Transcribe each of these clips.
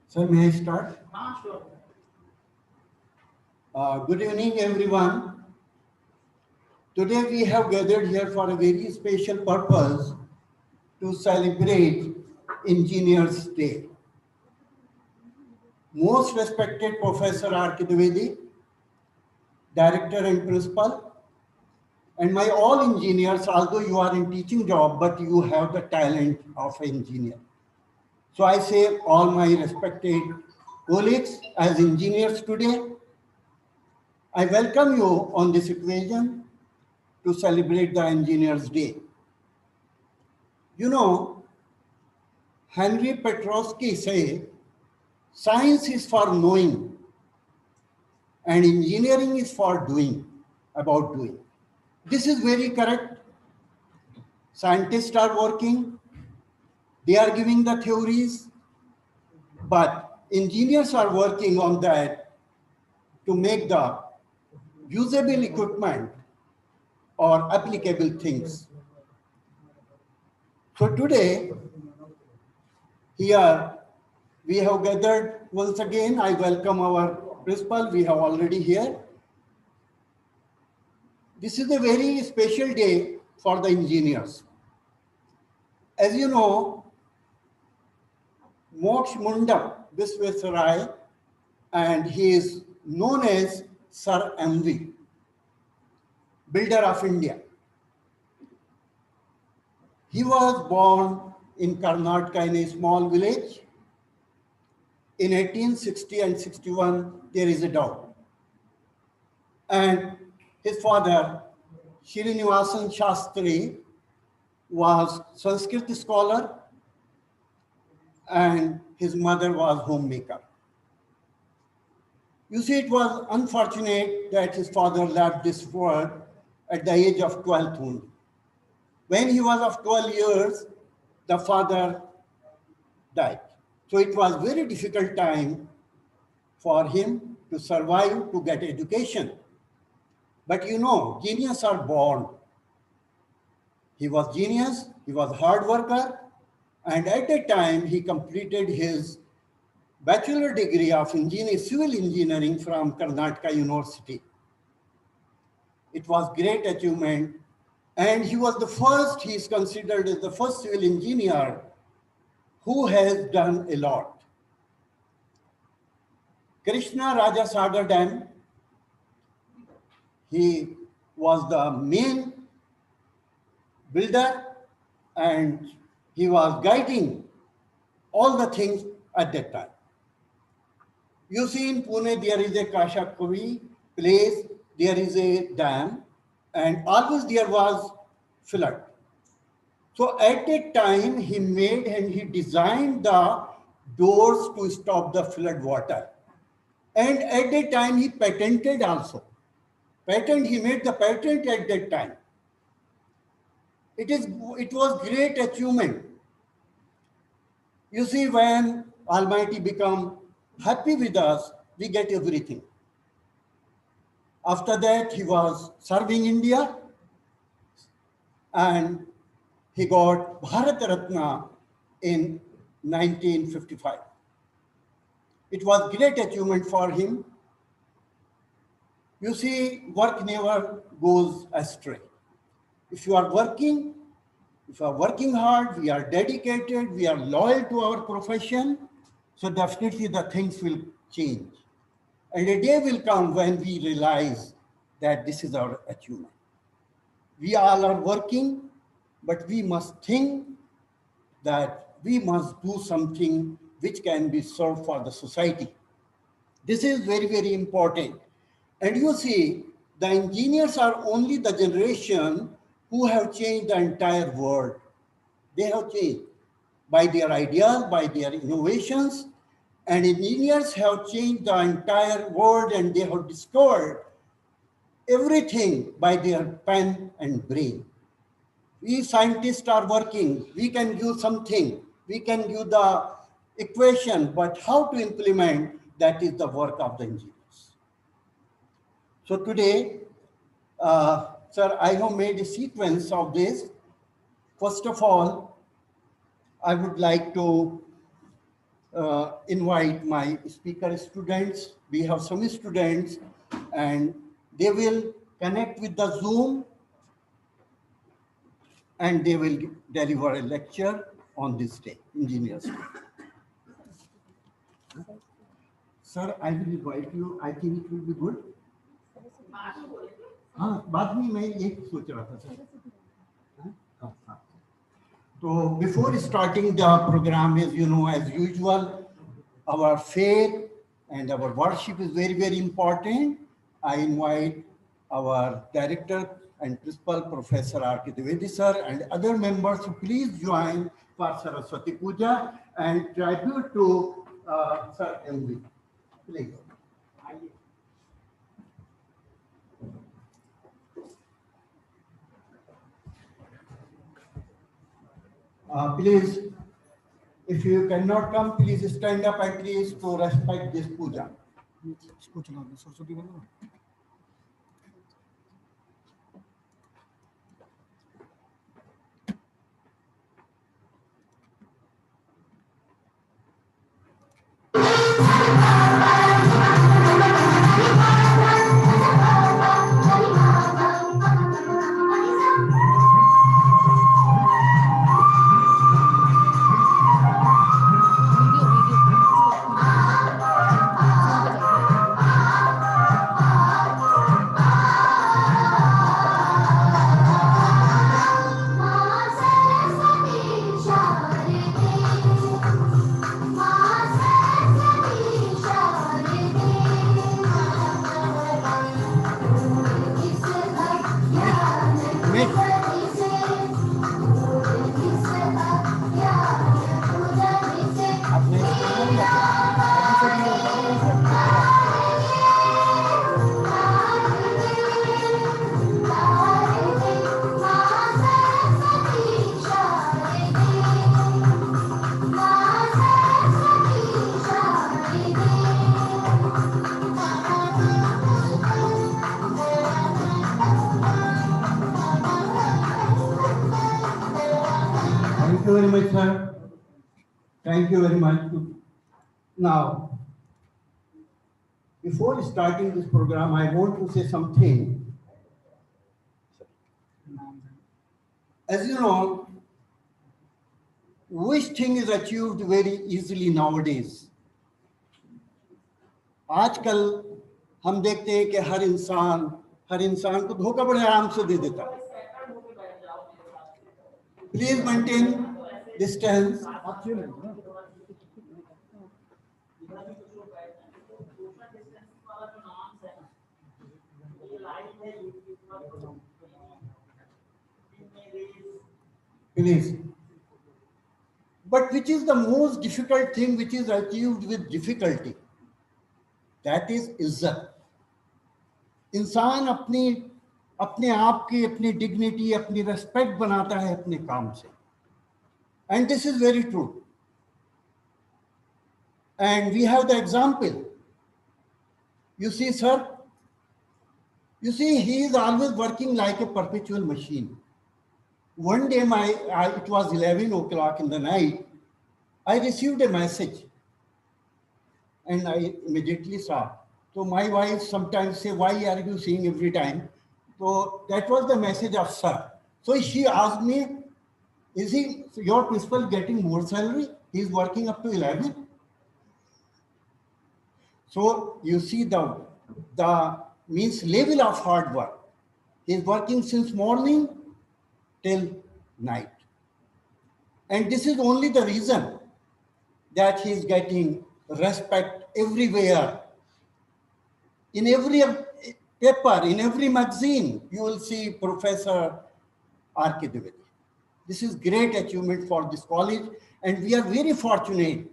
Sir, may I start? Sure. Good evening, everyone. Today we have gathered here for a very special purpose to celebrate Engineers Day. Most respected Professor R. K. Dwivedi, Director and Principal, and my all engineers, although you are in teaching job, but you have the talent of an engineer. So I say all my respected colleagues as engineers today, I welcome you on this occasion to celebrate the Engineers Day. You know, Henry Petrosky say, science is for knowing and engineering is for doing, about doing. This is very correct. Scientists are working, they are giving the theories, but engineers are working on that to make the usable equipment or applicable things. So today, here we have gathered once again. I welcome our principal. We have already here. This is a very special day for the engineers. As you know, Moksha Mundam Visvesvaraya, and he is known as Sir MV, builder of India. He was born in Karnataka in a small village. In 1860 and 61, there is a doubt. And his father, Srinivasan Shastri, was Sanskrit scholar, and his mother was homemaker. You see, it was unfortunate that his father left this world at the age of 12 only. When he was of 12 years, the father died. So it was very difficult time for him to survive, to get education. But you know, genius are born. He was genius, he was hard worker, and at that time he completed his bachelor degree of civil engineering from Karnataka University. It was great achievement, and he was the first, he is considered as the first civil engineer who has done a lot. Krishna Raja Sagar Dam, he was the main builder, and he was guiding all the things at that time. You see, in Pune, there is a Kashakavi place, there is a dam, and always there was flood. So at that time, he made and he designed the doors to stop the flood water. And at that time, he patented also. He made the patent at that time. It was great achievement. You see, when Almighty become happy with us, we get everything. After that, he was serving India, and he got Bharat Ratna in 1955. It was great achievement for him. You see, work never goes astray. If you are working hard, we are dedicated, we are loyal to our profession, so definitely the things will change. And a day will come when we realize that this is our achievement. We all are working, but we must think that we must do something which can be served for the society. This is very, very important. And you see, the engineers are only the generation who have changed the entire world. They have changed by their ideas, by their innovations, and engineers have changed the entire world, and they have discovered everything by their pen and brain. We scientists are working, we can give something, we can give the equation, but how to implement, that is the work of the engineers. So today, sir, I have made a sequence of this. First of all, I would like to invite my speaker students. We have some students and they will connect with the Zoom and they will deliver a lecture on this day, Engineers Day. Sir, I will invite you. I think it will be good. हाँ, बाद में मैं ये सोच रहा था sir. So before starting the program, as you know, as usual, our faith and our worship is very, very important. I invite our director and principal, Professor R.K. Dwivedi sir, and other members to please join for Saraswati Puja and tribute to Sir M.V. Please. Please, if you cannot come, please stand up at least to respect this puja. Thank you very much, sir. Thank you very much. Now, before starting this program, I want to say something. As you know, which thing is achieved very easily nowadays? आजकल हम देखते हैं कि हर इंसान को धोखा बड़े आराम से दे देता है. Please maintain distance. Please. But which is the most difficult thing which is achieved with difficulty? That is इज्जत. इंसान अपने आप की अपनी डिग्निटी अपनी रेस्पेक्ट बनाता है अपने काम से. And this is very true. And we have the example. You see, sir, he is always working like a perpetual machine. One day, it was 11 o'clock in the night, I received a message and I immediately saw. So my wife sometimes say, why are you seeing every time? So that was the message of sir. So she asked me, is your principal getting more salary? He is working up to 11. So you see the means level of hard work. He is working since morning till night. And this is only the reason that he is getting respect everywhere. In every paper, in every magazine, you will see Professor R.K. Dwivedi. This is great achievement for this college, and we are very fortunate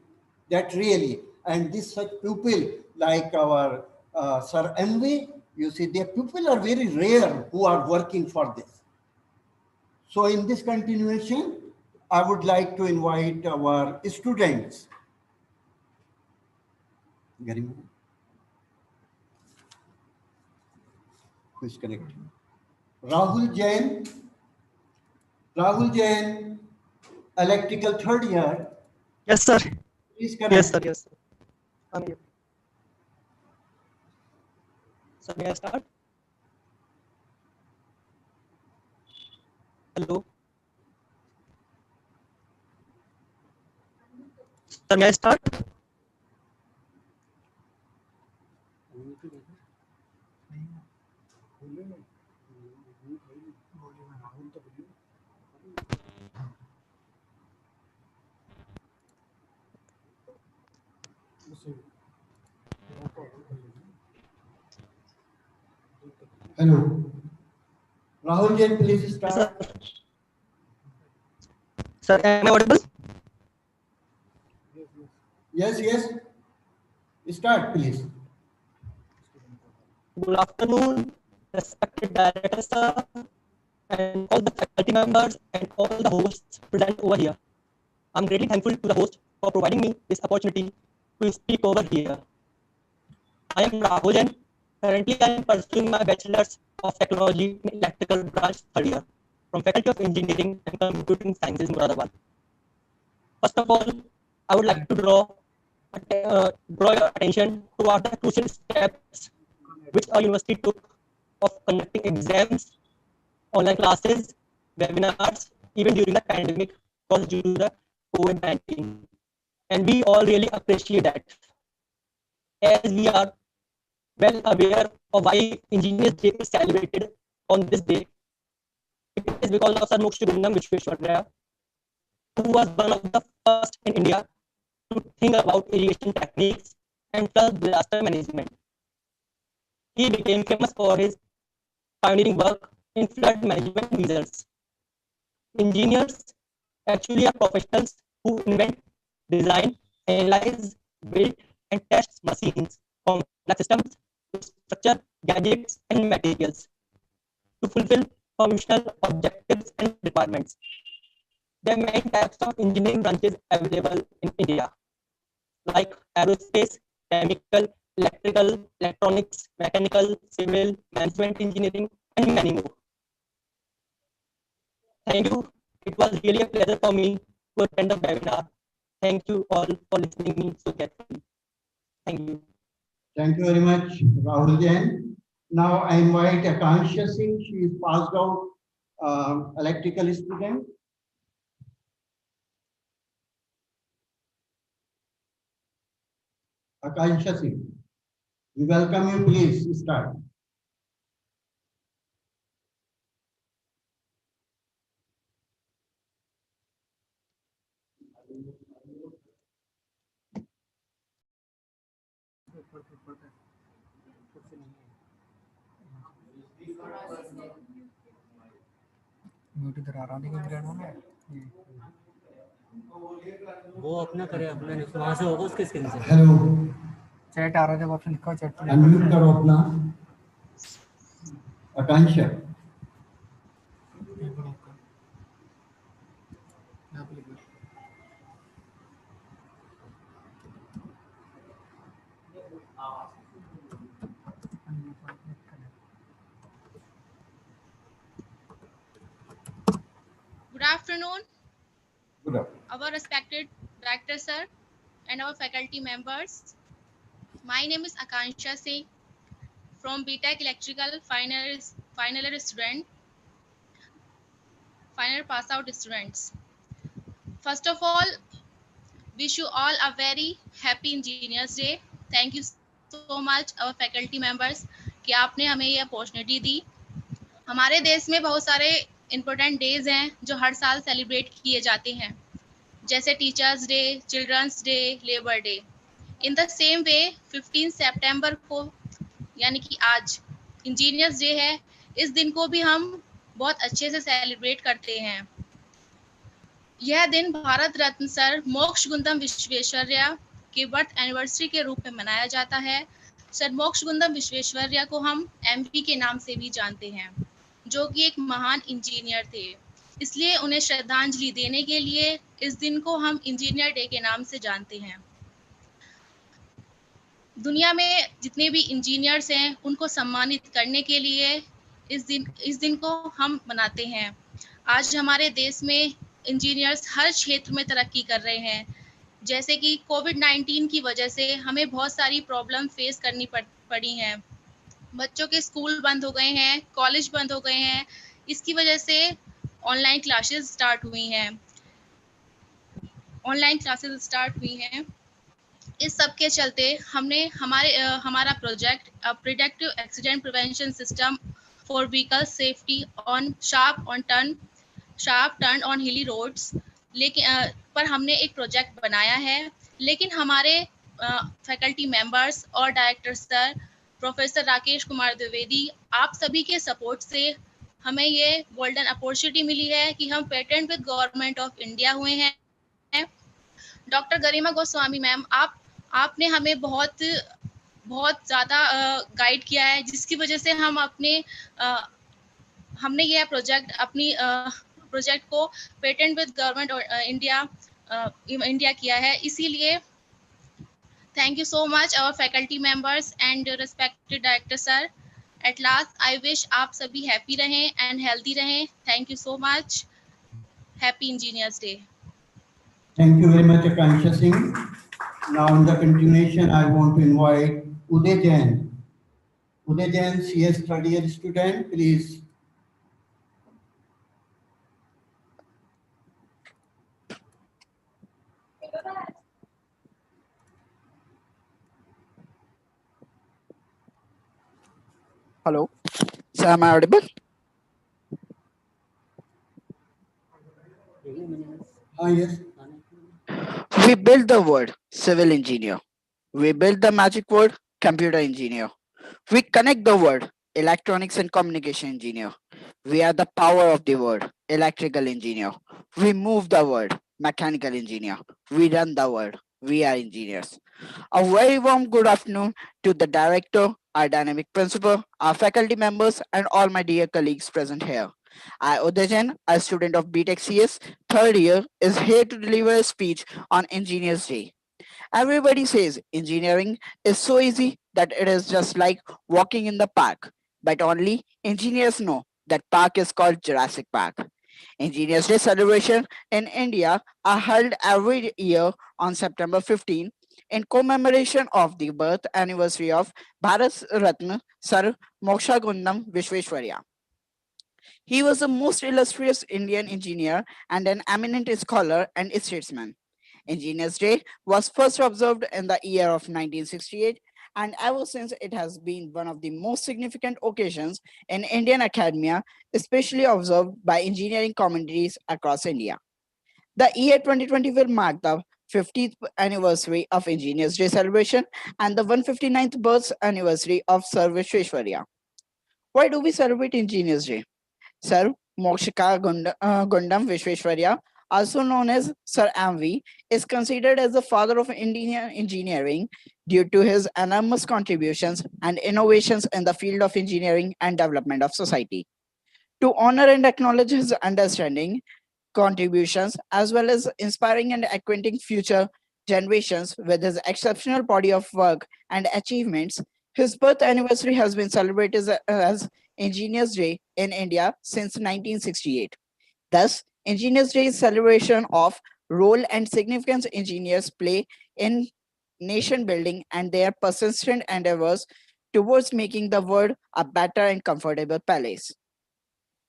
that really, and this such people like our Sir M.V., you see, their people are very rare who are working for this. So in this continuation, I would like to invite our students. Who is connected? Rahul Jain, electrical third year. Yes, sir. Please connect. Yes, sir. Yes, sir. I'm here. Sir, may I start? Hello. Sir, may I start? Hello. Rahul Jain, please Yes, start. sir. Sir, am I audible? Yes, yes. Start, please. Good afternoon, respected director, sir, and all the faculty members and all the hosts present over here. I'm greatly thankful to the host for providing me this opportunity to speak over here. I am Rahul Jain. Currently, I am pursuing my bachelor's of technology in electrical branch third year from Faculty of Engineering and Computing Sciences, Moradabad. First of all, I would like to draw your attention towards the crucial steps which our university took of conducting exams, online classes, webinars, even during the pandemic caused due to the COVID-19. And we all really appreciate that. As we are well aware of why Engineers Day is celebrated on this day, it is because of Sir Moksha Gundam Vishweshwaraya, who was one of the first in India to think about irrigation techniques and flood disaster management. He became famous for his pioneering work in flood management measures. Engineers actually are professionals who invent, design, analyze, build, and test machines, complex systems, structure, gadgets, and materials to fulfill functional objectives and requirements. There are many types of engineering branches available in India, like aerospace, chemical, electrical, electronics, mechanical, civil, management engineering, and many more. Thank you. It was really a pleasure for me to attend the webinar. Thank you all for listening me so carefully. Thank you. Thank you very much, Rahul Jain. Now I invite Akansha Singh. She is passed out electrical student. Akansha Singh, we welcome you. Please start. वो अपना करे अपना वहां से होगा उसके screen से hello, chat आ रहा है, जब ऑप्शन लिखा हो चैट पे अनम्यूट करो अपना। आकांक्षा, Good afternoon, good afternoon. our respected director sir and our faculty members. My name is Akansha Singh from BTech Electrical final student, final pass out students. First of all, wish you all a very happy Engineers Day. Thank you so much our faculty members कि आपने हमें ये opportunity दी। हमारे देश में बहुत सारे important days हैं जो हर साल सेलिब्रेट किए जाते हैं, जैसे teachers day, children's day, labour day. In the same way 15 सितंबर को यानी कि आज इंजीनियर्स डे है। इस दिन को भी हम बहुत अच्छे से सेलिब्रेट करते हैं। यह दिन भारत रत्न सर मोक्ष गुंडम विश्वेश्वरैया के बर्थ एनिवर्सरी के रूप में मनाया जाता है। सर मोक्ष गुंडम विश्वेश्वरैया को हम एमपी के नाम से भी जानते हैं, जो कि एक महान इंजीनियर थे। इसलिए उन्हें श्रद्धांजलि देने के लिए इस दिन को हम इंजीनियर डे के नाम से जानते हैं। दुनिया में जितने भी इंजीनियर्स हैं उनको सम्मानित करने के लिए इस दिन को हम मनाते हैं। आज हमारे देश में इंजीनियर्स हर क्षेत्र में तरक्की कर रहे हैं, जैसे कि कोविड-19 की वजह से हमें बहुत सारी प्रॉब्लम फेस करनी पड़ी हैं। बच्चों के स्कूल बंद हो गए हैं, कॉलेज बंद हो गए हैं, इसकी वजह से ऑनलाइन क्लासेस स्टार्ट हुई हैं। ऑनलाइन क्लासेस स्टार्ट हुई हैं। इस सब के चलते हमने हमारा project predictive accident prevention system for vehicle safety on sharp turn on हिली रोड्स लेकिन पर हमने एक प्रोजेक्ट बनाया है, लेकिन हमारे फैकल्टी मेंबर्स और director sir professor Rakesh Kumar Dwivedi आप सभी के सपोर्ट से हमें ये गोल्डन अपॉर्चुनिटी मिली है कि हम patent with government of India हुए हैं। डॉक्टर गरिमा गोस्वामी मैम आपने हमें बहुत बहुत ज़्यादा गाइड किया है, जिसकी वजह से हम हमने यह प्रोजेक्ट को पेटेंट विद गवर्नमेंट इंडिया किया है। इसीलिए thank you so much our faculty members and respected director sir. At last I wish आप सभी हैप्पी रहें एंड हेल्दी रहें। Thank you so much. Happy engineers day. Thank you very much, Akansha Singh. Now, in the continuation, I want to invite Uday Jain. Uday Jain, CS third year student, please. Hello, sir, am I audible? Yes. We built the word civil engineer. We built the magic word computer engineer. We connect the word electronics and communication engineer. We are the power of the word electrical engineer. We move the word mechanical engineer. We run the word. We are engineers. A very warm good afternoon to the director, our dynamic principal, our faculty members, and all my dear colleagues present here. I, Uday Jain, a student of BTech CS third year, is here to deliver a speech on Engineers Day. Everybody says engineering is so easy that it is just like walking in the park, but only engineers know that park is called Jurassic Park. Engineers Day celebration in India are held every year on September 15 in commemoration of the birth anniversary of Bharat Ratna Sir Moksha Gundam Vishweshwarya. He was the most illustrious Indian engineer and an eminent scholar and statesman. Engineers Day was first observed in the year of 1968, and ever since it has been one of the most significant occasions in Indian academia, especially observed by engineering communities across India. The year 2020 will mark the 50th anniversary of Engineers Day celebration and the 159th birth anniversary of Sir Vishweshwarya. Why do we celebrate Engineers Day? Sir Mokshika Gundam Vishweshwarya, also known as Sir MV, is considered as the father of Indian engineering due to his enormous contributions and innovations in the field of engineering and development of society. To honor and acknowledge his understanding, contributions, as well as inspiring and acquainting future generations with his exceptional body of work and achievements, his birth anniversary has been celebrated as Engineers Day in India since 1968. Thus, Engineers Day is celebration of role and significance engineers play in nation building and their persistent endeavors towards making the world a better and comfortable place.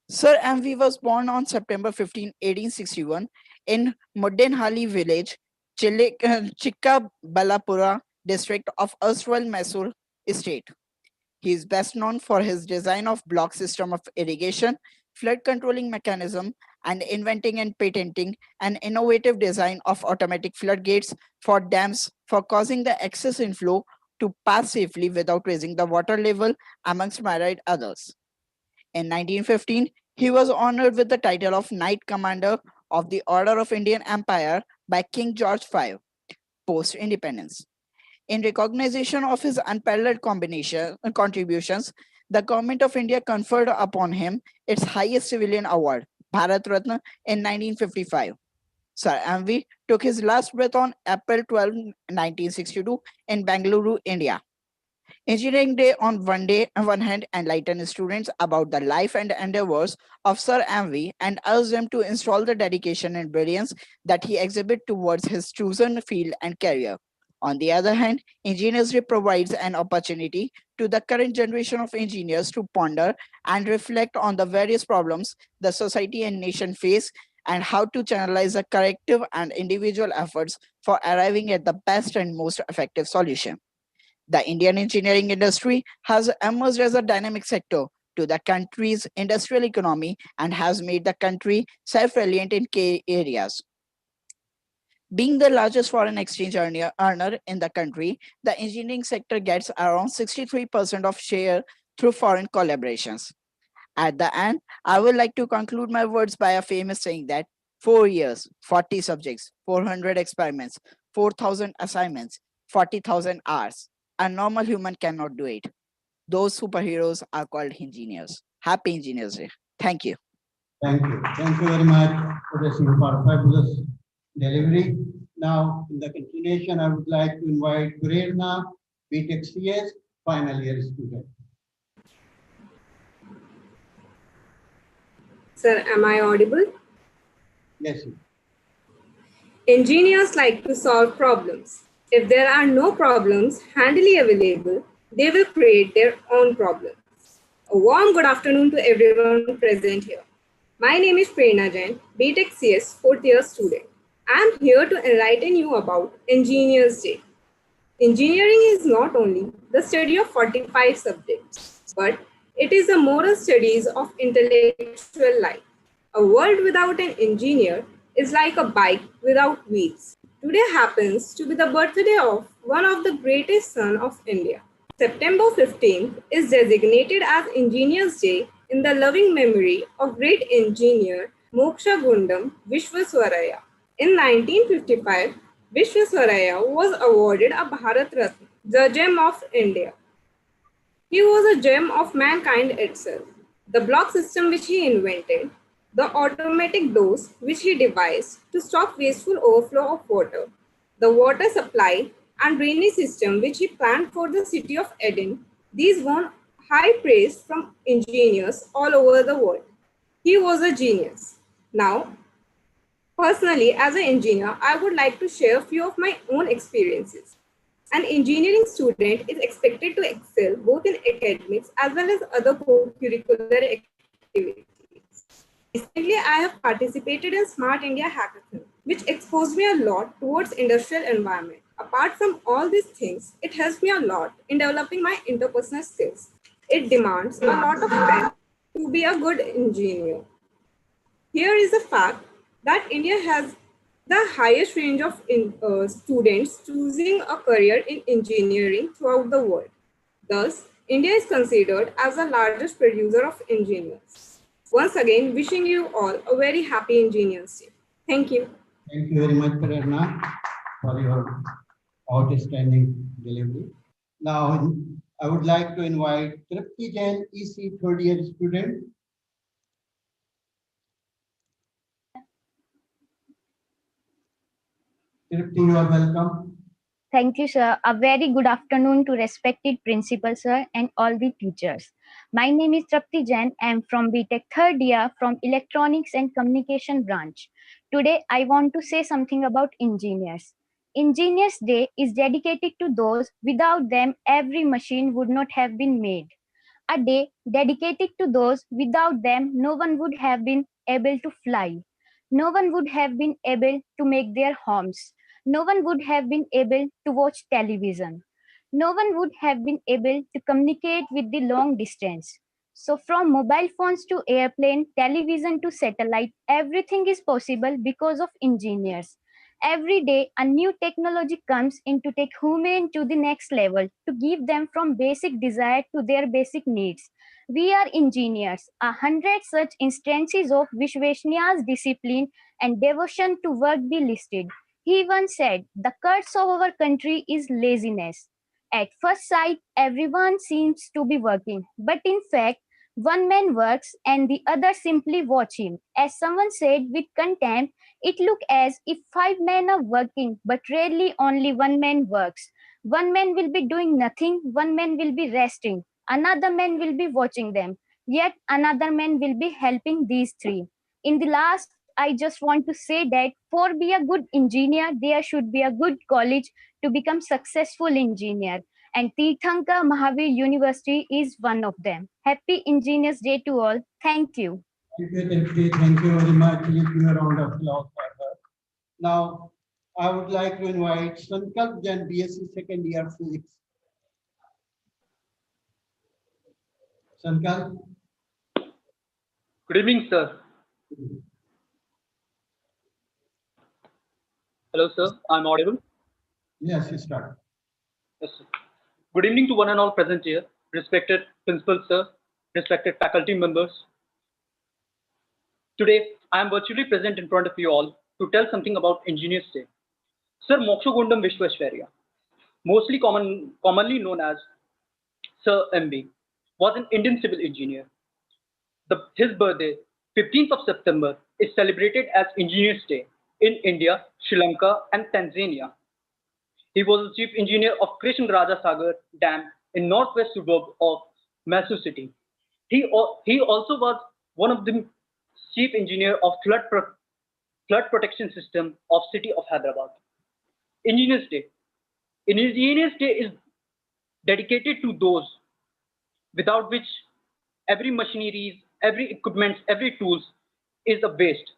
Sir MV was born on September 15, 1861 in Muddenhali village, Chikkabalapura district of erstwhile Mysore state. He is best known for his design of block system of irrigation, flood controlling mechanism, and inventing and patenting an innovative design of automatic floodgates for dams for causing the excess inflow to pass safely without raising the water level, amongst myriad others. In 1915, he was honored with the title of Knight Commander of the Order of Indian Empire by King George V, post-independence. In recognition of his unparalleled contributions, the Government of India conferred upon him its highest civilian award, Bharat Ratna, in 1955. Sir MV took his last breath on April 12, 1962 in Bengaluru, India. Engineering Day on one hand enlighten students about the life and endeavors of Sir MV and urge them to install the dedication and brilliance that he exhibit towards his chosen field and career. On the other hand, Engineers Day provides an opportunity to the current generation of engineers to ponder and reflect on the various problems the society and nation face and how to channelize the collective and individual efforts for arriving at the best and most effective solution. The Indian engineering industry has emerged as a dynamic sector to the country's industrial economy and has made the country self-reliant in key areas. Being the largest foreign exchange earner in the country, the engineering sector gets around 63% of share through foreign collaborations. At the end, I would like to conclude my words by a famous saying that 4 years, 40 subjects, 400 experiments, 4,000 assignments, 40,000 hours. A normal human cannot do it. Those superheroes are called engineers. Happy Engineers Day. Thank you. Thank you. Thank you very much for this fabulous delivery. Now, in the continuation, I would like to invite Prerna, BTech CS, final year student. Sir, am I audible? Yes, sir. Engineers like to solve problems. If there are no problems handily available, they will create their own problems. A warm good afternoon to everyone present here. My name is Prerna Jain, BTech CS 4th year student. I am here to enlighten you about Engineers Day. Engineering is not only the study of 45 subjects, but it is the moral studies of intellectual life. A world without an engineer is like a bike without wheels. Today happens to be the birthday of one of the greatest sons of India. September 15th is designated as Engineers Day in the loving memory of great engineer Moksha Gundam Vishwesvaraya. In 1955, Vishwesvaraya was awarded a Bharat Ratna, the gem of India. He was a gem of mankind itself. The block system which he invented, the automatic doors which he devised to stop wasteful overflow of water, the water supply and drainage system which he planned for the city of Eden, these won high praise from engineers all over the world. He was a genius. Now, personally, as an engineer, I would like to share a few of my own experiences. An engineering student is expected to excel both in academics as well as other curricular activities. Recently, I have participated in Smart India Hackathon, which exposed me a lot towards industrial environment. Apart from all these things, it helps me a lot in developing my interpersonal skills. It demands a lot of strength to be a good engineer. Here is the fact that India has the highest range of students choosing a career in engineering throughout the world. Thus, India is considered as the largest producer of engineers. Once again, wishing you all a very happy Engineers Day. Thank you. Thank you very much, Prerna, for your outstanding delivery. Now, I would like to invite Tripti Jain, EC 3rd year student. Tripti, you are welcome. Thank you, sir. A very good afternoon to respected principal, sir, and all the teachers. My name is Trapti Jain. I am from BTech 3rd year from Electronics and Communication branch. Today, I want to say something about engineers. Engineers Day is dedicated to those. Without them, every machine would not have been made. A day dedicated to those. Without them, no one would have been able to fly. No one would have been able to make their homes. No one would have been able to watch television. No one would have been able to communicate with the long distance. So from mobile phones to airplane, television to satellite, everything is possible because of engineers. Every day, a new technology comes in to take human to the next level, to give them from basic desire to their basic needs. We are engineers. 100 such instances of Vishwesvaraya's discipline and devotion to work be listed. He once said, "The curse of our country is laziness." At first sight, everyone seems to be working, but in fact, one man works and the other simply watch him. As someone said with contempt, it looks as if 5 men are working, but rarely only one man works. One man will be doing nothing, one man will be resting, another man will be watching them, yet another man will be helping these three. In the last, I just want to say that for be a good engineer, there should be a good college to become successful engineer. And Tirthankar Mahavir University is one of them. Happy Engineers Day to all. Thank you. Thank you very much. Please give a round of applause for her. Now, I would like to invite Sankalp Jain, BSc second year physics. Sankalp. Good evening, sir. Hello, sir. I'm audible? Yes, you start. Yes, sir. Good evening to one and all present here. Respected principal, sir. Respected faculty members. Today, I am virtually present in front of you all to tell something about Engineers Day. Sir Mokshagundam Vishweshwarya, mostly commonly known as Sir MB, was an Indian civil engineer. His birthday, 15th of September, is celebrated as Engineers Day in India, Sri Lanka, and Tanzania. He was the chief engineer of Krishnaraja Sagar Dam in northwest suburb of Mysore city. He also was one of the chief engineer of flood protection system of city of Hyderabad. Engineers Day. Engineers Day is dedicated to those without which every machineries, every equipment, every tools is a waste.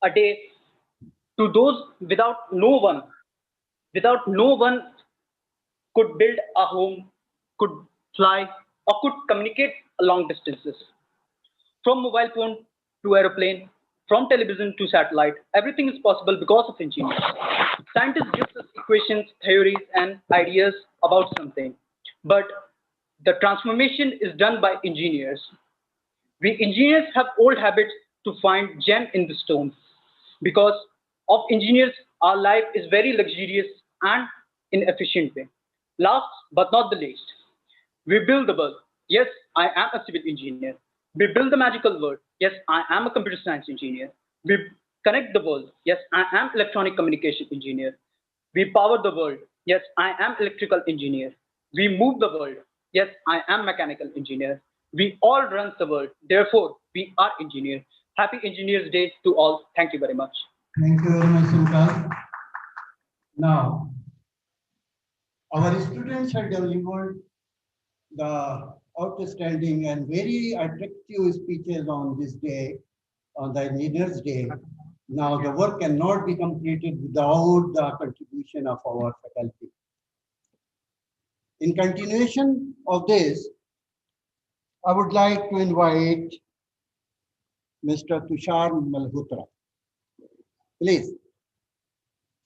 A day to those without no one could build a home, could fly, or could communicate long distances. From mobile phone to aeroplane, from television to satellite, everything is possible because of engineers. Scientists give us equations, theories, and ideas about something, but the transformation is done by engineers. We engineers have old habits to find gem in the stone. Because of engineers, our life is very luxurious and in efficient way. Last but not the least, we build the world. Yes, I am a civil engineer. We build the magical world. Yes, I am a computer science engineer. We connect the world. Yes, I am electronic communication engineer. We power the world. Yes, I am electrical engineer. We move the world. Yes, I am mechanical engineer. We all run the world. Therefore, we are engineers. Happy Engineers Day to all. Thank you very much. Thank you very much, Sankar. Now, our students have delivered the outstanding and very attractive speeches on this day, on the Engineers Day. Now, the work cannot be completed without the contribution of our faculty. In continuation of this, I would like to invite Mr. Tushar Malhotra. Please,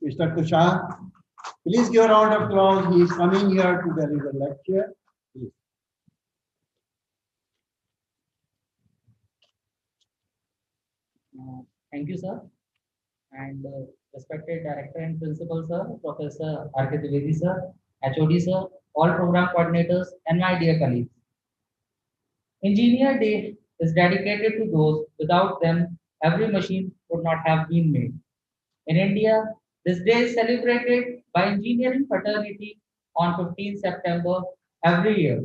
Mr. Tushar, please give a round of applause. He is coming here to deliver lecture. Please. Thank you, sir. And respected director and principal, sir, Professor R.K. Trivedi, sir, HOD, sir, all program coordinators, and my dear colleagues. Engineer Day is dedicated to those without them, every machine would not have been made. In India, this day is celebrated by engineering fraternity on 15 September every year.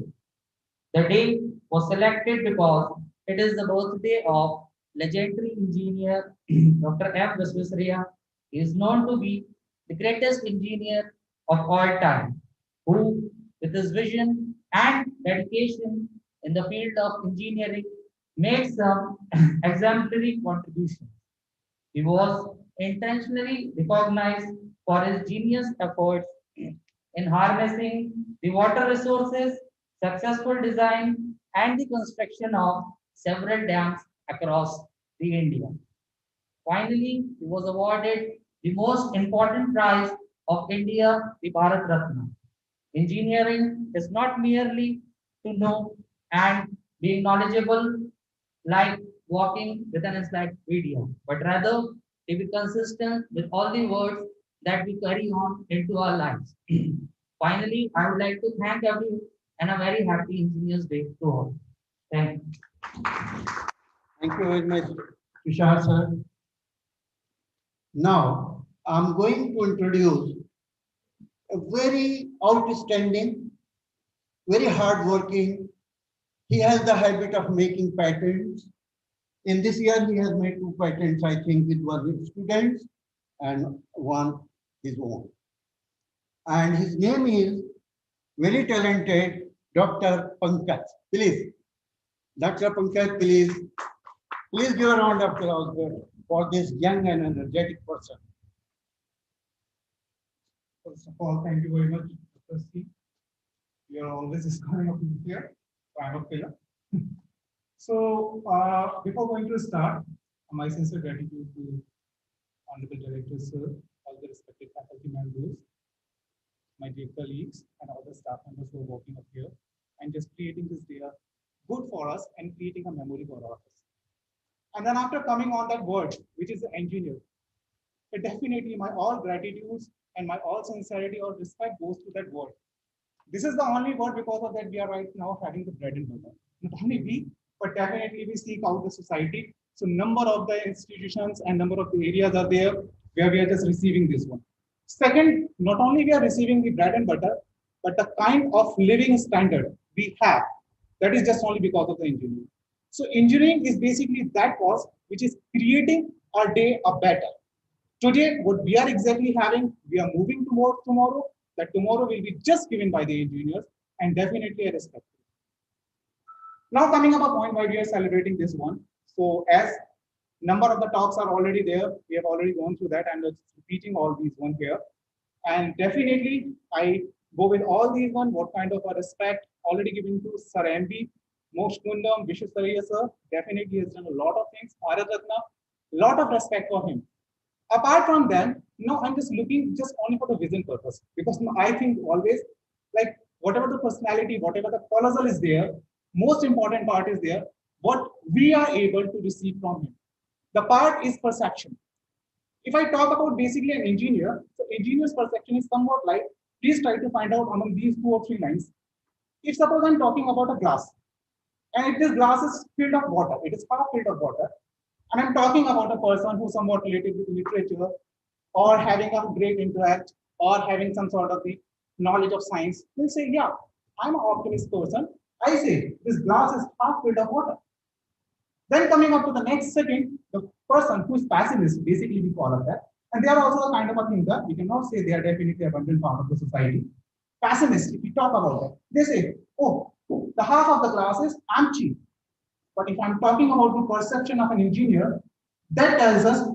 The day was selected because it is the birthday of legendary engineer Dr. M. Visvesvaraya. He is known to be the greatest engineer of all time, who, with his vision and dedication in the field of engineering, made some exemplary contributions. He was intentionally recognized for his genius efforts in harnessing the water resources, successful design, and the construction of several dams across the India. Finally, he was awarded the most important prize of India, the Bharat Ratna. Engineering is not merely to know and being knowledgeable like walking with an encyclopedia, but rather to be consistent with all the words that we carry on into our lives. Finally, I would like to thank everyone and a very happy Engineers Day to all. Thank you. Thank you very much, Tushar sir. Now, I'm going to introduce very outstanding, very hardworking. He has the habit of making patents. In this year, he has made 2 patents, I think it was with students and 1 his own. And his name is very talented Dr. Pankaj. Please, Dr. Pankaj, please give a round of applause for this young and energetic person. First of all, thank you very much, Dr. C. You're always coming up here. I'm a pillar. So, before going to start, my sincere gratitude to Honorable Director Sir, all the respected faculty members, my dear colleagues, and all the staff members who are working up here, and just creating this day good for us and creating a memory for all of us. And then after coming on that word, which is the engineer, definitely my all gratitudes and my all sincerity or respect goes to that word. This is the only word because of that we are right now having the bread and butter. Not only we, but definitely we seek out the society. So number of the institutions and number of the areas are there where we are just receiving this one. Second, not only we are receiving the bread and butter, but the kind of living standard we have, that is just only because of the engineering. So engineering is basically that cause which is creating our day a better. Today, what we are exactly having, we are moving towards tomorrow. That tomorrow will be just given by the engineers, and definitely I respect it. Now coming up a point why we are celebrating this one. So as number of the talks are already there, we have already gone through that. I'm just repeating all these one here. And definitely I go with all these one, what kind of a respect already given to Sir MB, Mosh Kundam, Vishwasariya sir. Definitely has done a lot of things. Bharat Ratna, lot of respect for him. Apart from them, no, I'm just looking just only for the vision purpose, because I think always like whatever the personality, whatever the colossal is there, most important part is there, what we are able to receive from him. The part is perception. If I talk about basically an engineer, so engineer's perception is somewhat like, please try to find out among these 2 or 3 lines. If suppose I'm talking about a glass, and if this glass is filled of water, it is half filled of water, and I'm talking about a person who's somewhat related with literature or having a great intellect or having some sort of the knowledge of science, will say, yeah, I'm an optimist person. I say this glass is half filled of water. Then coming up to the next second, the person who is pessimist, basically we call it that, and they are also a kind of a thinker. We cannot say they are definitely abundant part of the society. Pessimist, if we talk about that, they say, oh, the half of the glass is empty. But if I'm talking about the perception of an engineer, that tells us,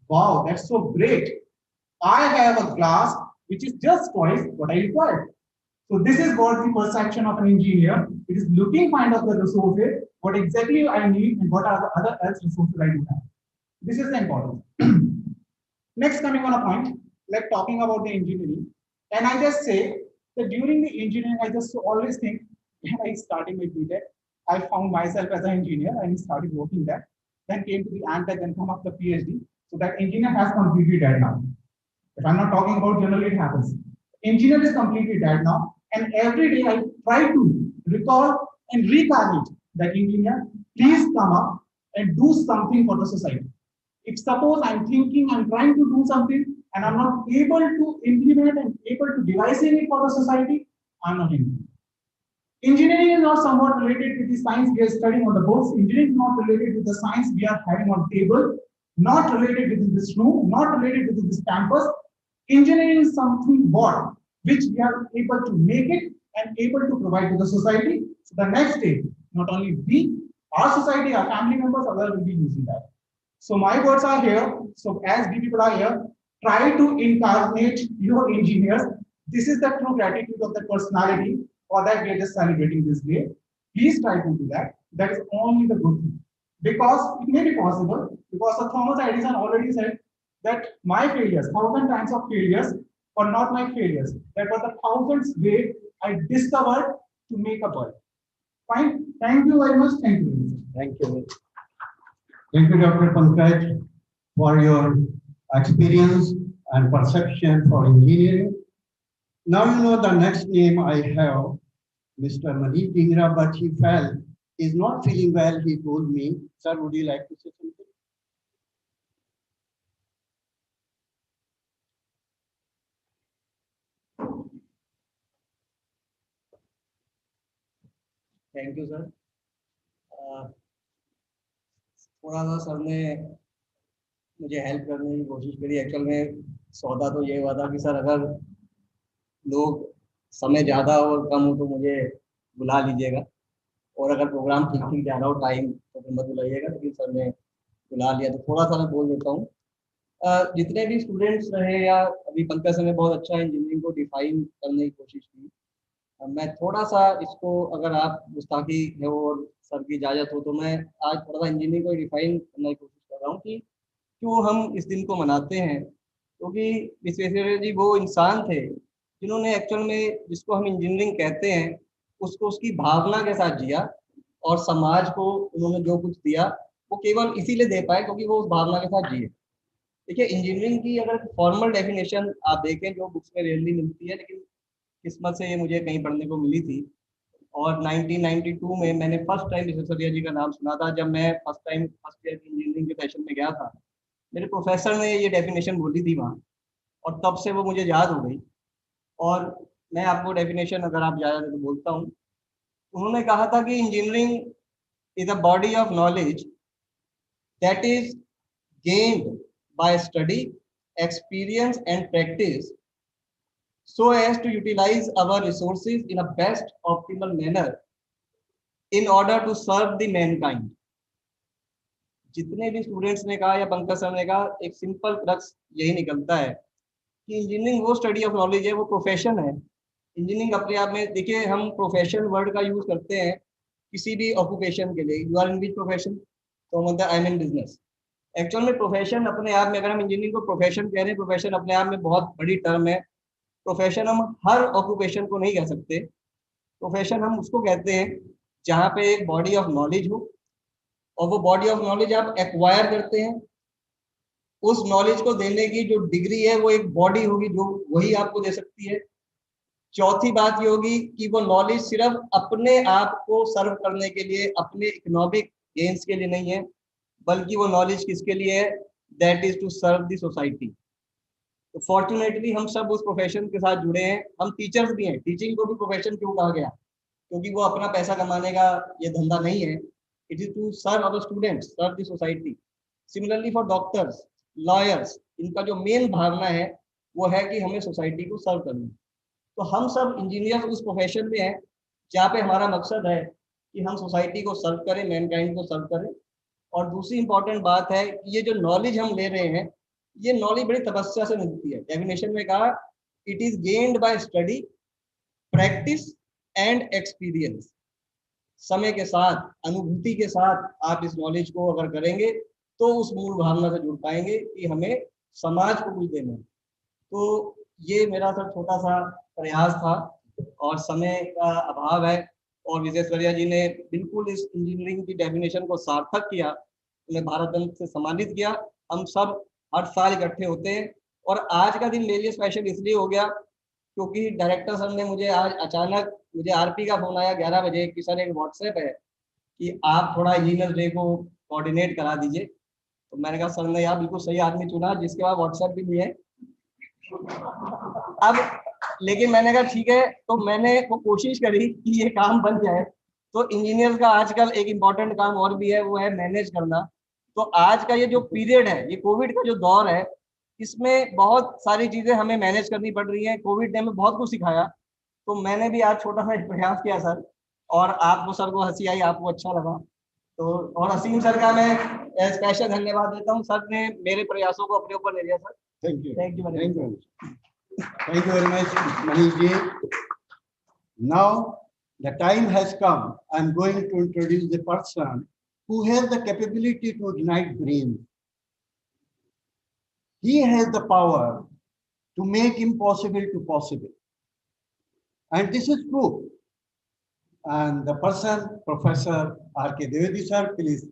wow, that's so great. I have a glass which is just twice what I required. So this is what the perception of an engineer. It is looking kind of the resources, what exactly I need and what are the other else resources I do have. This is the important. Next, coming on a point, like talking about the engineering. And I just say that during the engineering, I just always think when I started my BTech, I found myself as an engineer and started working there. Then came to the ANTech, then come up the PhD. So that engineer has completely died now. If I'm not talking about generally, it happens. Engineer is completely dead now. And every day I try to recall and reincarnate that engineer, please come up and do something for the society. If suppose I'm thinking, I'm trying to do something and I'm not able to implement and able to devise it for the society, I'm not engineer. Engineering is not somewhat related to the science we are studying on the books. Engineering is not related to the science we are having on table, not related with this room, not related with this campus. Engineering is something what which we are able to make it and able to provide to the society. So the next day, not only we, our society, our family members, others will be using that. So my words are here. So as we people are here, try to incarnate your engineers. This is the true gratitude of the personality. For that, we are just celebrating this day. Please try to do that. That is only the good thing. Because it may be possible, because Thomas Edison already said that my failures, 1,000 times of failures, were not my failures. That was the 1,000th way I discovered to make a bulb. Fine. Thank you very much. Thank you. Thank you. Thank you, Dr. Pankaj, for your experience and perception for engineering. Now you know the next name I have, Mr. Manish Dhingra, but he fell. He's not feeling well, he told me. Sir, would you like to say something? Thank you sir. थोड़ा सा sir ने मुझे help करने की कोशिश करी। Actual में सौदा तो ये हुआ था कि सर अगर लोग समय ज़्यादा और कम हो तो मुझे बुला लीजिएगा, और अगर प्रोग्राम ठीक ठीक जा रहा हो टाइम तो फिर मत बुलाइएगा। लेकिन सर ने बुला लिया तो थोड़ा सा मैं बोल देता हूँ। जितने भी स्टूडेंट्स रहे या अभी पंकज सर ने बहुत अच्छा इंजीनियरिंग को डिफाइन करने की कोशिश की, मैं थोड़ा सा इसको, अगर आप गुस्ताखी है और सर की इजाज़त हो तो मैं आज थोड़ा सा इंजीनियरिंग को डिफाइन करने की कोशिश कर रहा हूँ कि क्यों हम इस दिन को मनाते हैं। क्योंकि विश्वेश्वरैया जी वो इंसान थे जिन्होंने एक्चुअल में, जिसको हम इंजीनियरिंग कहते हैं, उसको उसकी भावना के साथ जिया, और समाज को उन्होंने जो कुछ दिया वो केवल इसीलिए दे पाए क्योंकि वो उस भावना के साथ जिए। देखिए, इंजीनियरिंग की अगर फॉर्मल डेफिनेशन आप देखें जो बुक्स में रेयरली मिलती है, लेकिन किस्मत से ये मुझे कहीं पढ़ने को मिली थी, और 1992 में मैंने फर्स्ट टाइम विश्वेश्वरैया जी का नाम सुना था जब मैं first time first year engineering के सेशन में गया था। मेरे प्रोफेसर ने ये डेफिनेशन बोली थी वहाँ, और तब से वो मुझे याद हो गई। और मैं आपको डेफिनेशन अगर आप याद है तो बोलता हूँ। उन्होंने कहा था कि engineering is a body of knowledge that is gained by study, experience and practice so as to utilize our resources in a best optimal manner in order to serve the mankind। जितने भी students ने कहा या Pankaj sir ने कहा, एक simple crux यही निकलता है कि इंजीनियरिंग वो स्टडी ऑफ नॉलेज है, वो प्रोफेशन है। इंजीनियरिंग अपने आप में, देखिए हम प्रोफेशन वर्ड का यूज करते हैं किसी भी ऑक्यूपेशन के लिए। You are in which profession? तो मतलब I am in business. Actual में प्रोफेशन अपने आप में, अगर हम इंजीनियरिंग को प्रोफेशन कह रहे हैं, प्रोफेशन अपने आप में बहुत बड़ी टर्म है। प्रोफेशन हम हर ऑक्यूपेशन को नहीं कह सकते। प्रोफेशन हम उसको कहते हैं जहाँ पे एक बॉडी ऑफ नॉलेज हो, और वो बॉडी ऑफ नॉलेज आप एक्वायर करते हैं। उस नॉलेज को देने की जो डिग्री है वो एक बॉडी होगी जो वही आपको दे सकती है। चौथी बात ये होगी कि वो नॉलेज सिर्फ अपने आप को सर्व करने के लिए, अपने इकोनॉमिक गेन्स के लिए नहीं है, बल्कि वो नॉलेज किसके लिए है? That is to serve the society. तो फॉर्चुनेटली हम सब उस प्रोफेशन के साथ जुड़े हैं। हम टीचर्स भी हैं। टीचिंग को भी प्रोफेशन क्यों कहा गया? क्योंकि वो अपना पैसा कमाने का ये धंधा नहीं है। It is to serve our students, serve the society. Similarly for doctors, lawyers, इनका जो मेन भावना है वो है कि हमें सोसाइटी को सर्व करना। तो हम सब इंजीनियर उस प्रोफेशन में हैं जहाँ पे हमारा मकसद है कि हम सोसाइटी को सर्व करें, मैनकाइंड को सर्व करें। और दूसरी इंपॉर्टेंट बात है कि ये जो नॉलेज हम ले रहे हैं, ये नॉलेज बड़ी तपस्या से मिलती है। डेफिनेशन में कहा, it is gained by study, practice and experience. समय के साथ, अनुभूति के साथ आप इस नॉलेज को अगर करेंगे तो उस मूल भावना से जुड़ पाएंगे कि हमें समाज को कुछ देना है। तो ये मेरा सर छोटा सा प्रयास था, और समय का अभाव है, और विश्वेश्वरैया जी ने बिल्कुल इस इंजीनियरिंग की डेफिनेशन को सार्थक किया, उन्हें भारत रत्न से सम्मानित किया। हम सब हर साल इकट्ठे होते हैं, और आज का दिन मेरे लिए स्पेशल इसलिए हो गया क्योंकि डायरेक्टर सर ने मुझे आज अचानक, मुझे आरपी का फोन आया 11 बजे कि सर एक व्हाट्सएप है कि आप थोड़ा इंजीनियर डे को कोऑर्डिनेट करा दीजिए। तो मैंने कहा सर ने यार बिल्कुल सही आदमी चुना जिसके पास व्हाट्सएप भी नहीं है। अब लेकिन मैंने कहा ठीक है, तो मैंने वो कोशिश करी कि ये काम बन जाए। तो इंजीनियर का आजकल एक इम्पॉर्टेंट काम और भी है, वो है मैनेज करना। तो आज का ये जो पीरियड है, ये कोविड का जो दौर है, इसमें बहुत सारी चीजें हमें मैनेज करनी पड़ रही हैं। कोविड ने हमें बहुत कुछ सिखाया। तो मैंने भी आज छोटा सा प्रयास किया सर, और आपको सर को हंसी आई, आपको अच्छा लगा। तो और असीम सर का मैं स्पेशल धन्यवाद देता हूँ। सर ने मेरे प्रयासों को अपने ऊपर ले लिया sir. Thank you, thank you, thank you, thank you very much Manish ji. Now the time has come. I'm going to introduce the person who has the capability to unite brains. He has the power to make impossible to possible. And this is true. And the person, Professor R.K. Dwivedi sir, please.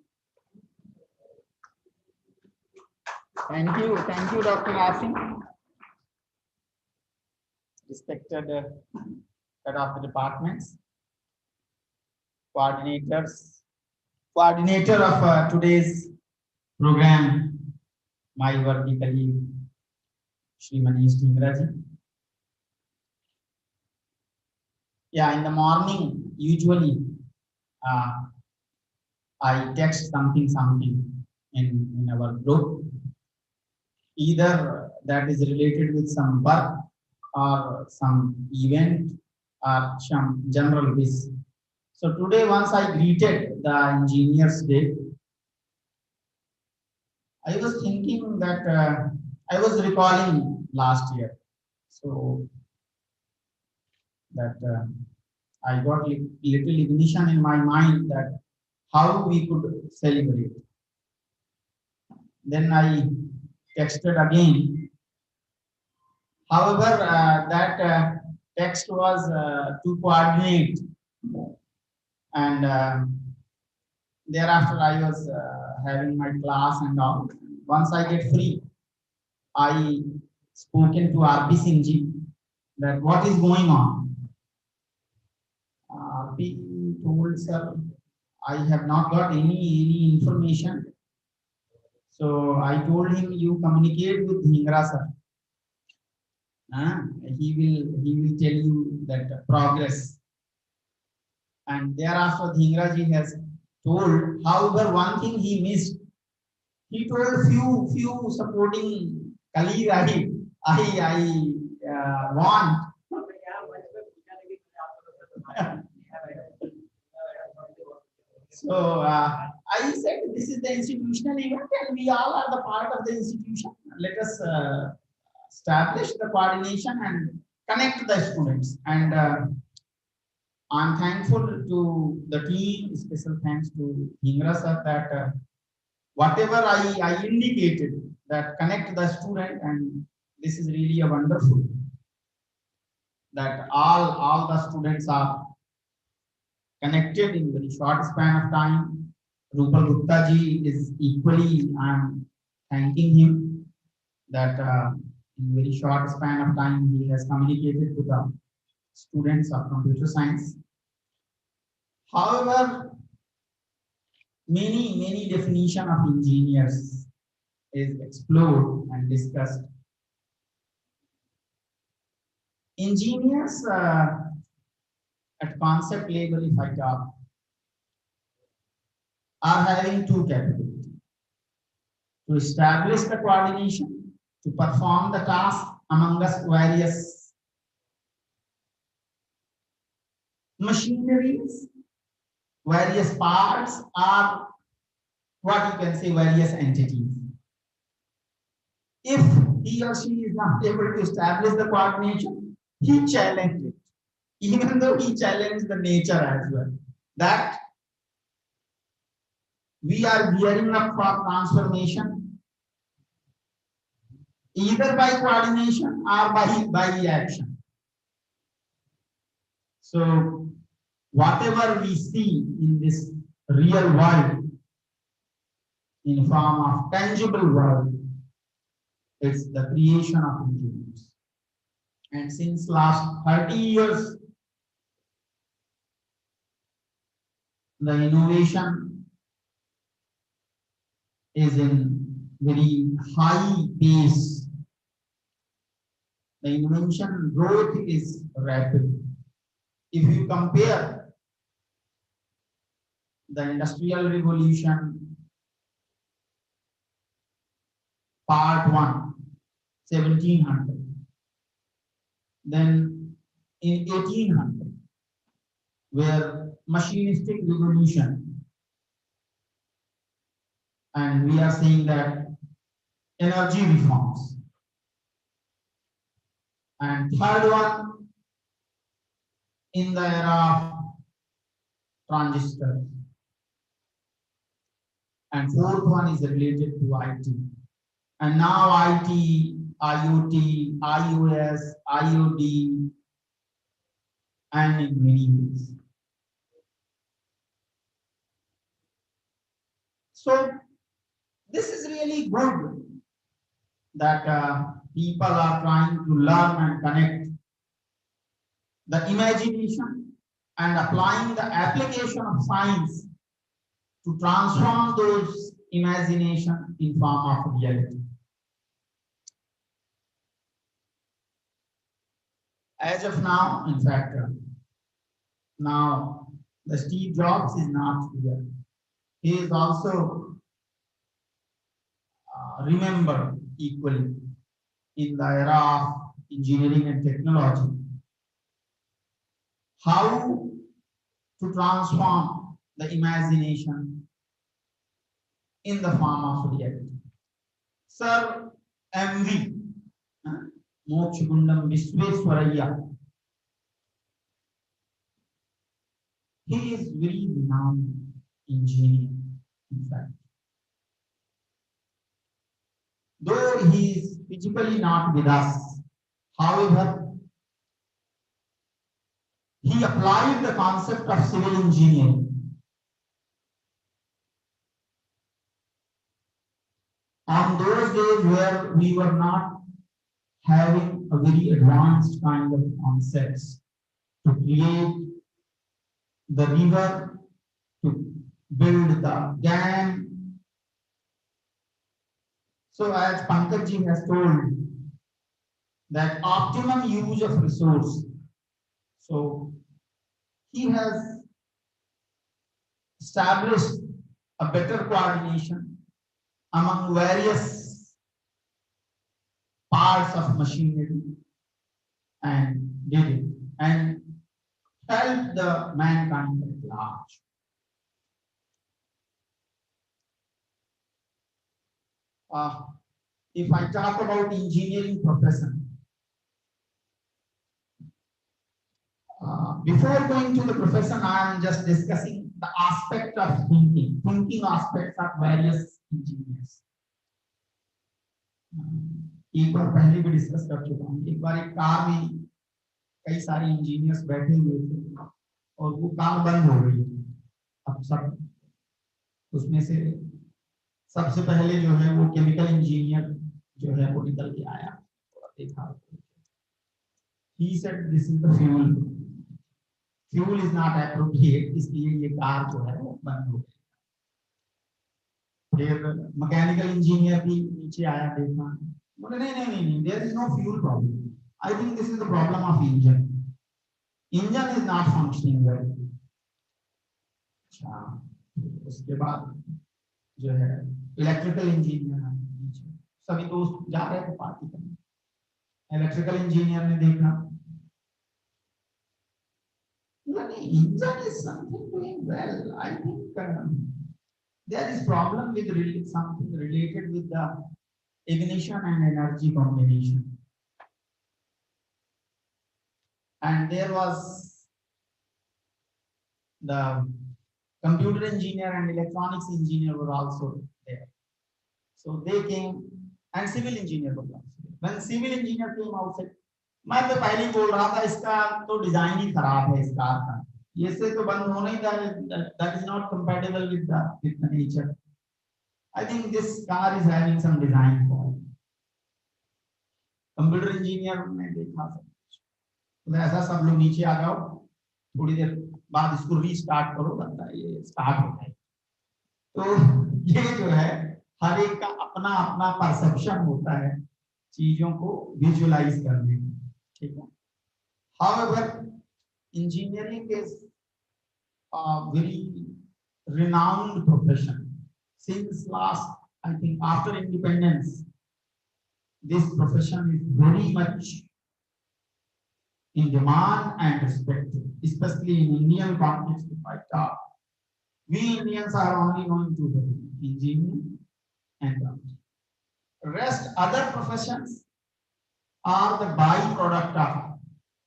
Thank you, Dr. Asim. Respected head of the departments, coordinators, coordinator of today's program, my worthy colleague, Shri Manish Dhingra ji. Yeah, in the morning, usually I text something in our group, either that is related with some work or some event or some general wish. So today, once I greeted the Engineers Day, I was thinking that I was recalling last year. So that I got little ignition in my mind that how we could celebrate. Then I texted again. However, that text was to coordinate, and thereafter I was having my class and all. Once I get free, I spoken to RP Singh ji that what is going on. RP told, sir, I have not got any information. So I told him, you communicate with Dhingra sir. He will tell you that progress. And thereafter Dhingra ji has told, however, one thing he missed. He told few supporting colleagues I want. So I said, this is the institutional event and we all are the part of the institution. Let us establish the coordination and connect the students. And I'm thankful to the team, special thanks to Dhingra sir that whatever I indicated that connect the student, and this is really a wonderful that all the students are connected in very short span of time. Rupal Gupta ji is equally, I'm thanking him that in very short span of time he has communicated to the students of computer science. However, many definition of engineers is explored and discussed. Engineers at concept level, if I talk, are having two capabilities: to establish the coordination, to perform the task among us various machineries, various parts, or what you can say various entities. If he or she is not able to establish the coordination, he challenged it, even though he challenged the nature as well. That we are gearing up for transformation either by coordination or by action. So whatever we see in this real world in form of tangible world, it's the creation of engineers. And since last 30 years, the innovation is in very high pace. The invention growth is rapid. If you compare the Industrial Revolution Part 1, 1700, then in 1800, where machinistic revolution, and we are saying that energy reforms, and third one in the era of transistors, and fourth one is related to IT, and now IT, IoT, iOS, IoT, and in many ways. So this is really good that people are trying to learn and connect the imagination and applying the application of science to transform those imagination in form of reality. As of now, in fact, now The Steve Jobs is not here. He is also remembered equally in the era of engineering and technology. How to transform the imagination in the form of reality. Sir MV, Mokshagundam Visveswaraya, he is very renowned engineer, in fact. Though he is physically not with us, however, he applied the concept of civil engineering on those days where we were not having a very advanced kind of concepts to create the river, to build the dam. So as Pankaj has told, that optimum use of resource. So he has established a better coordination among various parts of machinery and did it and helped the mankind at large. If I talk about engineering profession, before going to the profession, I am just discussing the aspect of thinking aspects of various engineers. एक बार पहले भी discuss कर चुका हूँ। एक बार एक car में कई सारे इंजीनियर्स बैठे हुए थे और वो कार बंद हो गई। अब सब उसमें से सबसे पहले जो है वो केमिकल इंजीनियर जो है वो निकल के आया और देखा। He said this is the fuel. Fuel is not appropriate, इसलिए ये कार जो है वो बंद हो गई। फिर मैकेनिकल इंजीनियर भी नीचे आया, देखा, बोले नहीं, there is no fuel problem. I think this is the problem of engine. Engine is not functioning well. अच्छा, उसके बाद जो है इलेक्ट्रिकल इंजीनियर नीचे, सभी दोस्त जा रहे थे पार्टी करने। इलेक्ट्रिकल इंजीनियर ने देखा, engine is something doing well. I think there is problem with something related with the ignition and energy combination. And there was the computer engineer and electronics engineer were also there. So they came, and civil engineer was also there. When civil engineer came outside, मैं तो पहले ही बोल रहा था इसका तो design ही खराब है, इस कार का ये से तो बंद होना ही था, that is not compatible with the nature. I think this car is having some design fault. Computer engineer ने देखा तो ऐसा सब लोग नीचे आ जाओ, थोड़ी देर बाद इसको रीस्टार्ट करो, बनता है ये स्टार्ट हो जाए। तो ये जो है हर एक का अपना अपना परसेप्शन होता है चीजों को विजुअलाइज करने में, ठीक है। However, engineering is a very renowned profession. Since last, I think after independence, this profession is very much in demand and respected, especially in Indian context. If I talk, we Indians are only known to the engineering and the rest other professions are the byproduct of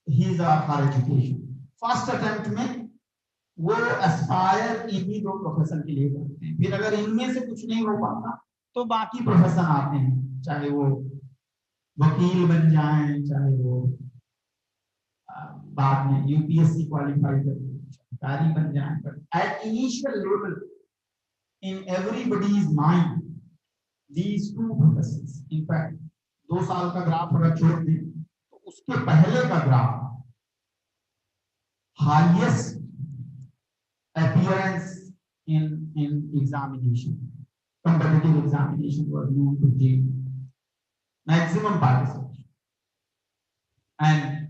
his or her education. First attempt में वो aspire इन्हीं दो profession के लिए करते हैं, फिर अगर इनमें से कुछ नहीं हो पाता तो बाकी प्रोफेशन आते हैं, चाहे वो वकील बन जाएं, चाहे वो बाद में यूपीएससी क्वालिफाई करके सरकारी बन जाएं। But at initial level, in everybody's mind, these two professions, in fact, 2 साल का ग्राफ अगर छोड़ दें तो उसके पहले का graph highest appearance in examination, competitive examination was known to give maximum participation, and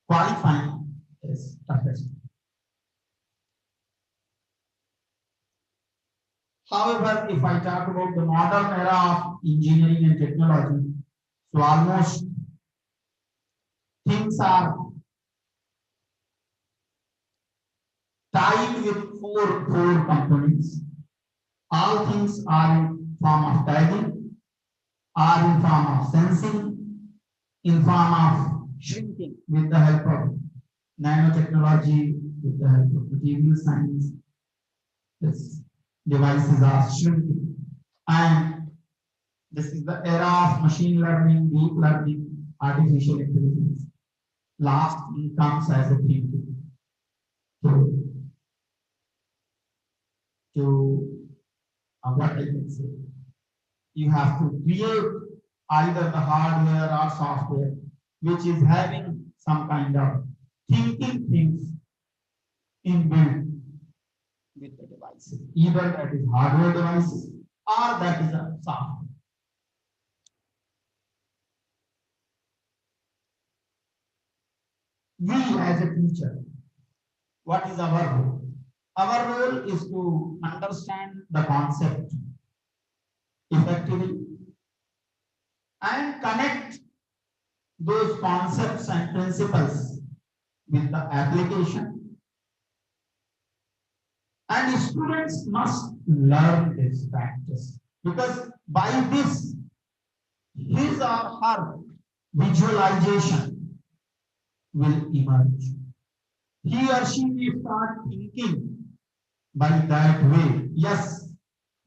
qualifying is toughest. However, if I talk about the modern era of engineering and technology, so almost things are tied with four components. All things are in form of tagging, are in form of sensing, in form of shrinking with the help of nanotechnology, with the help of material science. This devices are shrinking, and this is the era of machine learning, deep learning, artificial intelligence. Last comes as a thinking. To what I can say, you have to create either the hardware or software which is having some kind of thinking things inbuilt with the devices. Either that is hardware devices or that is a software. We as a teacher, what is our role? Our role is to understand the concept effectively and connect those concepts and principles with the application. And students must learn this practice, because by this, his or her visualization will emerge. He or she will start thinking by that way. Yes,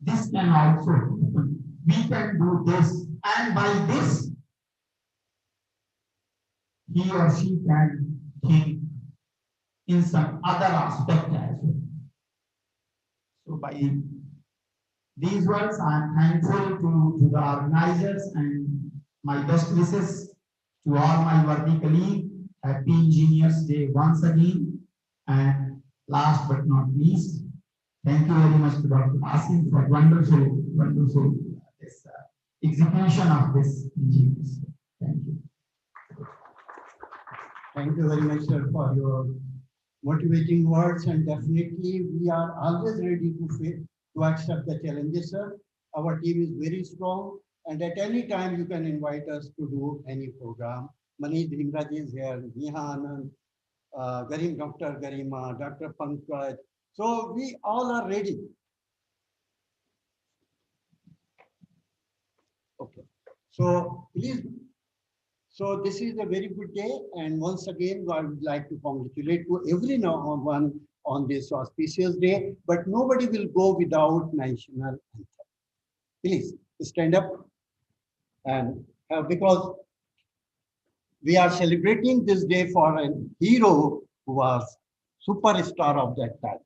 this can also happen. We can do this, and by this, he or she can think in some other aspect as well. So by these words, I am thankful to the organizers and my best wishes to all my worthy colleagues. Happy Engineers Day once again. And last but not least, thank you very much to Dr. Asim for wonderful this, execution of this Engineers Day. Thank you. Thank you very much, sir, for your motivating words, and definitely we are always ready to accept the challenges, sir. Our team is very strong, and at any time you can invite us to do any program. Manish Dhimraj is here, Neha Anand, Dr. Garima, Dr. Pankaj. So we all are ready. Okay. So please. So this is a very good day, and once again, I would like to congratulate to everyone on this auspicious day. But nobody will go without national anthem. Please stand up, and because we are celebrating this day for a hero who was superstar of that time.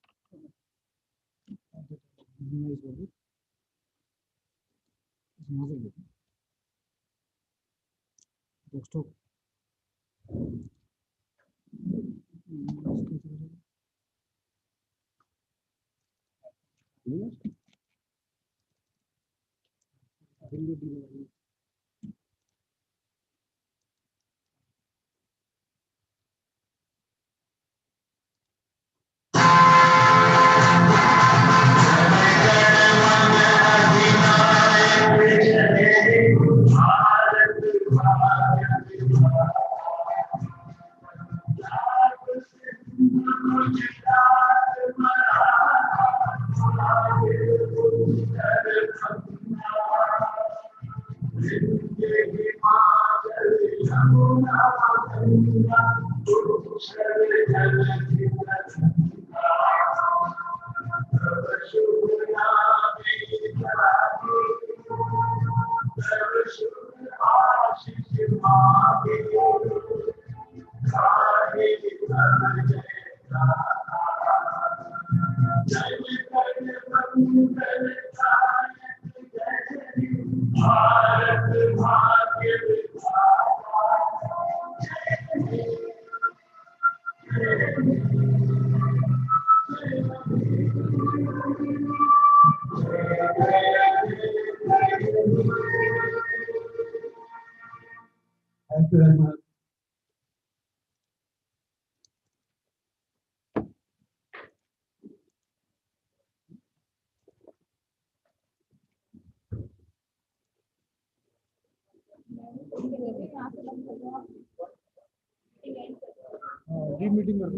Thank you very much. Team meeting